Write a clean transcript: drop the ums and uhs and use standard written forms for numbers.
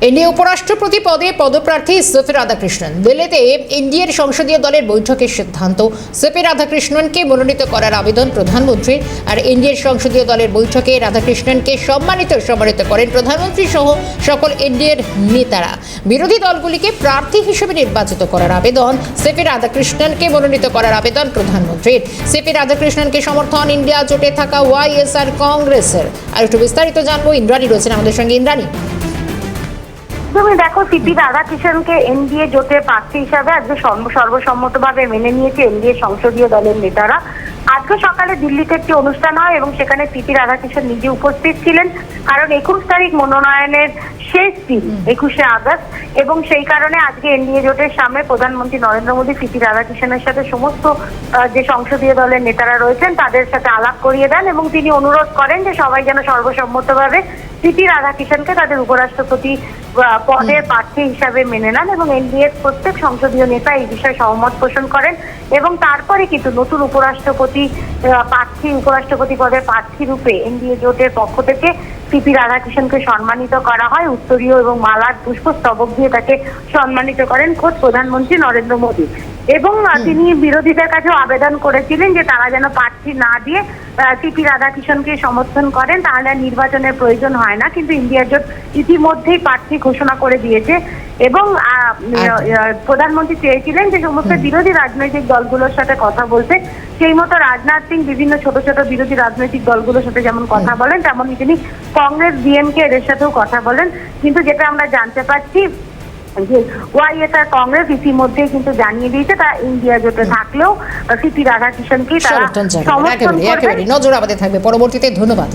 NDA উপরাষ্ট্রপতি পদে পদপ্রার্থী সিপি রাধাকৃষ্ণন। দিল্লিতে এনডিএর সংসদীয় দলের বৈঠকের সিদ্ধান্ত সিপি রাধাকৃষ্ণনকে মনোনীত করার আবেদন প্রধানমন্ত্রীর। আর এনডিএর সংসদীয় দলের বৈঠকে রাধাকৃষ্ণনকে সম্মানিত করেন প্রধানমন্ত্রী সহ সকল এনডিএর নেতারা। বিরোধী দলগুলিকে প্রার্থী হিসেবে নির্বাচিত করার আবেদন, সিপি রাধাকৃষ্ণনকে মনোনীত করার আবেদন প্রধানমন্ত্রীর। সিপি রাধাকৃষ্ণনকে সমর্থন ইন্ডিয়া জোটে থাকা ওয়াইএসআর কংগ্রেসের। আর একটু বিস্তারিত জানবো, ইন্দ্রাণী রয়েছেন আমাদের সঙ্গে। ইন্দ্রাণী, তুমি দেখো, সিপি রাধাকৃষ্ণনকে এনডিএ জোটের প্রার্থী হিসাবে আজকে সর্বসম্মতভাবে মেনে নিয়েছে এনডিএ সংসদীয় দলের নেতারা। আজকে সকালে দিল্লিতে একটি অনুষ্ঠান হয় এবং সেখানে সিপি রাধাকৃষ্ণন নিজে উপস্থিত ছিলেন, কারণ 21 তারিখ মনোনয়নের শেষ দিন, 21শে আগস্ট, এবং সেই কারণে আজকে এনডিএ জোটের সামনে প্রধানমন্ত্রী নরেন্দ্র মোদী সিপি রাধাকৃষ্ণনের সাথে সমস্ত যে সংসদীয় দলের নেতারা রয়েছেন তাদের সাথে আলাপ করিয়ে দেন এবং তিনি অনুরোধ করেন যে সবাই যেন সর্বসম্মতভাবে সিপি রাধাকৃষ্ণনকে তাদের উপরাষ্ট্রপতি পদের প্রার্থী হিসাবে মেনে নেন এবং এনডিএর প্রত্যেক সংসদীয় নেতা এই বিষয়ে সহমত পোষণ করেন। এবং তারপরে কিন্তু নতুন উপরাষ্ট্রপতি পদের প্রার্থী রূপে এনডিএ জোটের পক্ষ থেকে সিপি রাধাকৃষ্ণনকে সম্মানিত করা হয়। উত্তরীয় এবং মালার পুষ্পস্তবক দিয়ে তাকে সম্মানিত করেন খোদ প্রধানমন্ত্রী নরেন্দ্র মোদী। এবং তিনি বিরোধীদের কাছেও আবেদন করেছিলেন যে তারা যেন প্রার্থী না দিয়ে সিপি রাধাকৃষ্ণনকে সমর্থন করেন, তাহলে নির্বাচনের প্রয়োজন হয় না। কিন্তু ইন্ডিয়া জোট ইতিমধ্যেই প্রার্থী ঘোষণা করে দিয়েছে এবং প্রধানমন্ত্রী চেয়েছিলেন যে সমস্ত বিরোধী রাজনৈতিক দলগুলোর সাথে কথা বলতে। সেই মতো রাজনাথ সিং বিভিন্ন ছোট ছোট বিরোধী রাজনৈতিক দলগুলোর সাথে যেমন কথা বলেন, তেমনই তিনি কংগ্রেস, ডিএমকে এদের সাথেও কথা বলেন। কিন্তু যেটা আমরা জানতে পারছি যে ওয়াইএসআর কংগ্রেস ইতিমধ্যেই কিন্তু জানিয়ে দিয়েছে তারা ইন্ডিয়া জোটে থাকলেও সিপি রাধাকৃষ্ণনকে তারা সমর্থন করবে। নজর আমাদের থাকবে পরবর্তীতে। ধন্যবাদ।